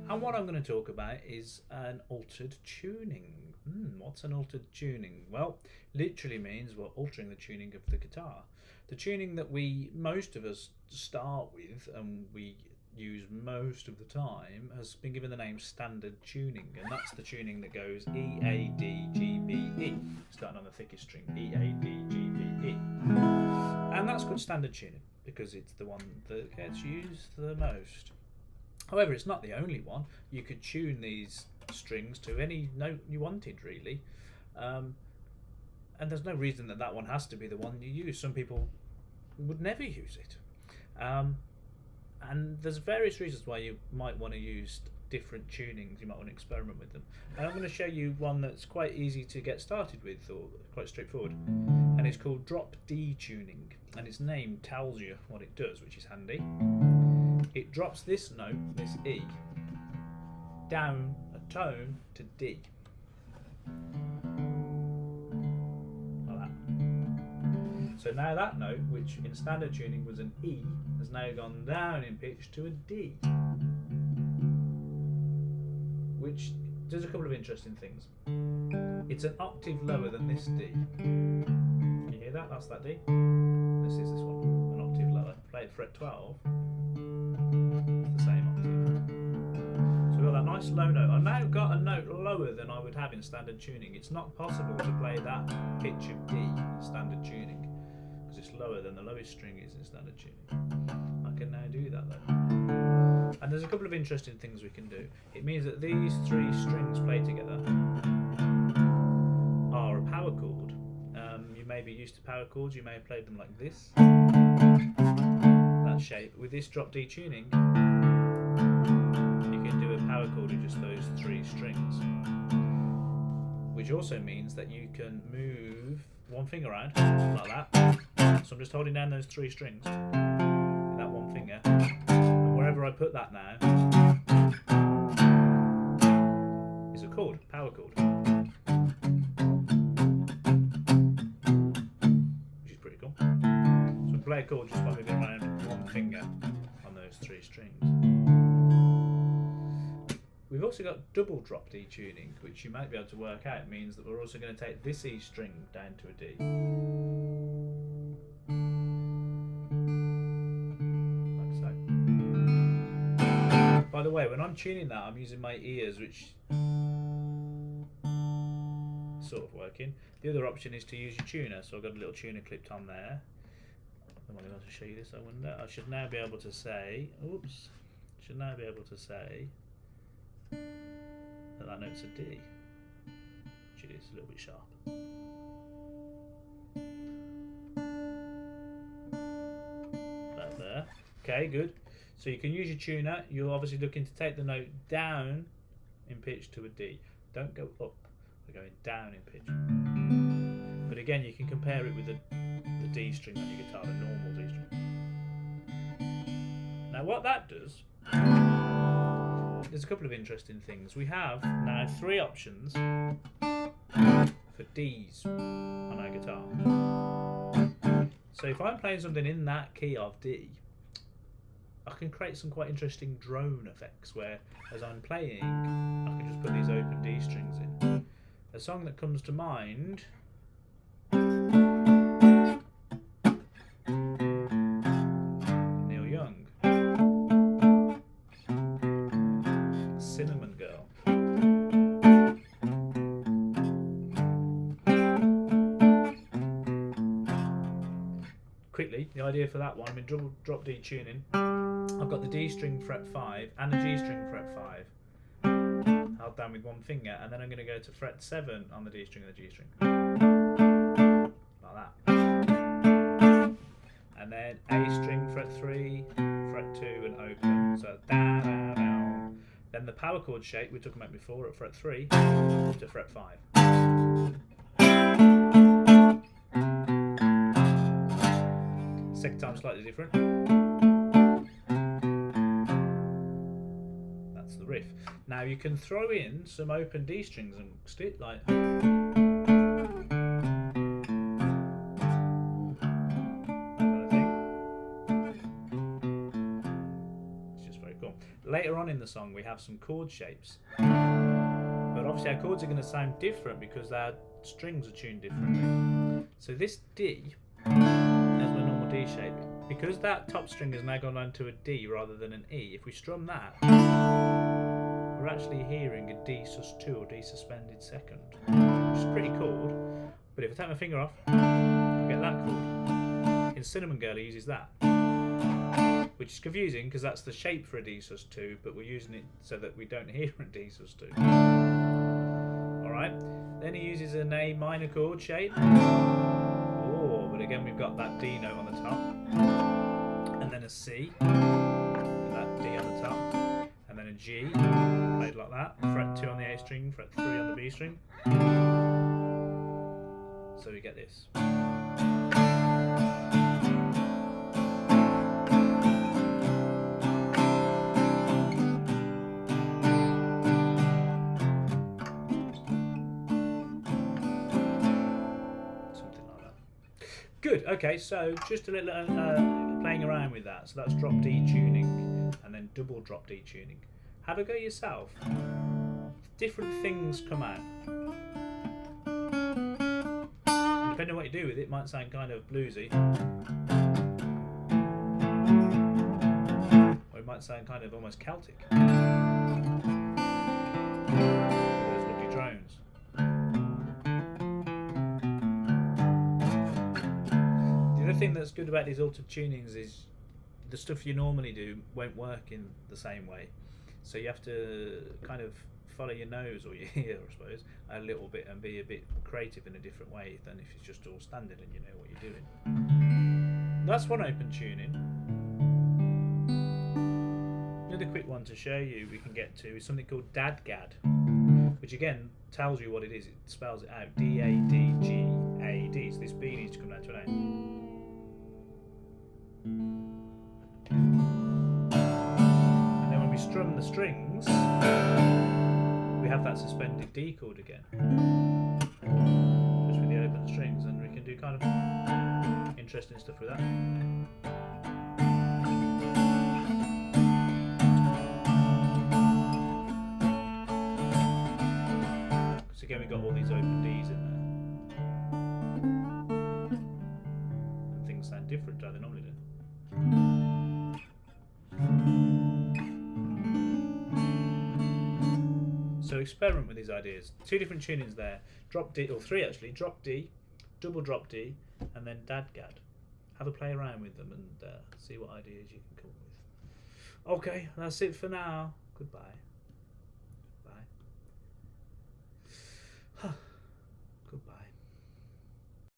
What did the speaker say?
And what I'm going to talk about is an altered tuning. What's an altered tuning? Well, literally means we're altering the tuning of the guitar. The tuning that most of us start with and we use most of the time has been given the name standard tuning, and that's the tuning that goes E, A, D, G, B, E, starting on the thickest string, E, A, D, G, B, E. And that's called standard tuning because it's the one that gets used the most. However, it's not the only one. You could tune these strings to any note you wanted, really. And there's no reason that one has to be the one you use. Some people would never use it. And there's various reasons why you might want to use different tunings. You might want to experiment with them. And I'm going to show you one that's quite easy to get started with, or quite straightforward. And it's called drop D tuning. And its name tells you what it does, which is handy. It drops this note, this E, down a tone to D. Like that. So now that note, which in standard tuning was an E, has now gone down in pitch to a D. Which does a couple of interesting things. It's an octave lower than this D. You hear that? That's that D. This is this one, an octave lower. Play it fret 12. The same octave. So we've got that nice low note. I've now got a note lower than I would have in standard tuning. It's not possible to play that pitch of D in standard tuning because it's lower than the lowest string is in standard tuning. I can now do that though. And there's a couple of interesting things we can do. It means that these three strings played together are a power chord. You may be used to power chords, you may have played them like this. Shape. With this drop D tuning, you can do a power chord with just those three strings, which also means that you can move one finger around like that. So I'm just holding down those three strings with that one finger, and wherever I put that now is a chord, power chord, which is pretty cool. So I play a chord just by moving around one finger on those three strings. We've also got double drop D tuning, which you might be able to work out. It means that we're also going to take this E string down to a D, like so. By the way, when I'm tuning that, I'm using my ears, which is sort of working. The other option is to use your tuner, so I've got a little tuner clipped on there. Am I going to show you this? I wonder. I should now be able to say, oops, should now be able to say that note's a D, which it is a little bit sharp. Right there. Okay, good. So you can use your tuner. You're obviously looking to take the note down in pitch to a D. Don't go up. We're going down in pitch. But again, you can compare it with the D string on your guitar, the normal D string. Now what that does, there's a couple of interesting things. We have now three options for Ds on our guitar. So if I'm playing something in that key of D, I can create some quite interesting drone effects where as I'm playing, I can just put these open D strings in. A song that comes to mind quickly, the idea for that one, I'm in double drop D tuning. I've got the D string fret 5 and the G string fret 5 held down with one finger, and then I'm going to go to fret 7 on the D string and the G string. Like that. And then A string fret 3, fret 2 and open. So da da da. Then the power chord shape we were talking about before at fret 3 to fret 5. Second time slightly different. That's the riff. Now you can throw in some open D strings and stick like that kind of thing. It's just very cool. Later on on in the song we have some chord shapes, but obviously our chords are going to sound different because our strings are tuned differently. So this D as my normal D shape, because that top string has now gone on to a D rather than an E, if we strum that, we're actually hearing a D sus2 or D suspended second, which is a pretty chord. But if I take my finger off, I get that chord. In Cinnamon Girl, he uses that, which is confusing because that's the shape for a D sus2, but we're using it so that we don't hear a D sus2. Alright, then he uses an A minor chord shape. Oh, but again we've got that D note on the top, and then a C, with that D on the top, and then a G, played like that, fret 2 on the A string, fret 3 on the B string. So we get this. Good, okay, so just a little playing around with that. So that's drop D tuning and then double drop D tuning. Have a go yourself. Different things come out. And depending on what you do with it, it might sound kind of bluesy. Or it might sound kind of almost Celtic. Those lovely drones. The thing that's good about these altered tunings is the stuff you normally do won't work in the same way, so you have to kind of follow your nose or your ear, I suppose, a little bit and be a bit creative in a different way than if it's just all standard and you know what you're doing. That's one open tuning. Another quick one to show you we can get to is something called Dadgad, which again tells you what it is. It spells it out, D-A-D-G-A-D. So this B needs to come down to an A. And then when we strum the strings, we have that suspended D chord again, just with the open strings, and we can do kind of interesting stuff with that. So again we've got all these open Ds in there, and things sound different to how they normally do. So experiment with these ideas. 2 different tunings there. Drop D, or 3 actually. Drop D, double drop D, and then Dadgad. Have a play around with them and see what ideas you can come up with. Okay, that's it for now. Goodbye.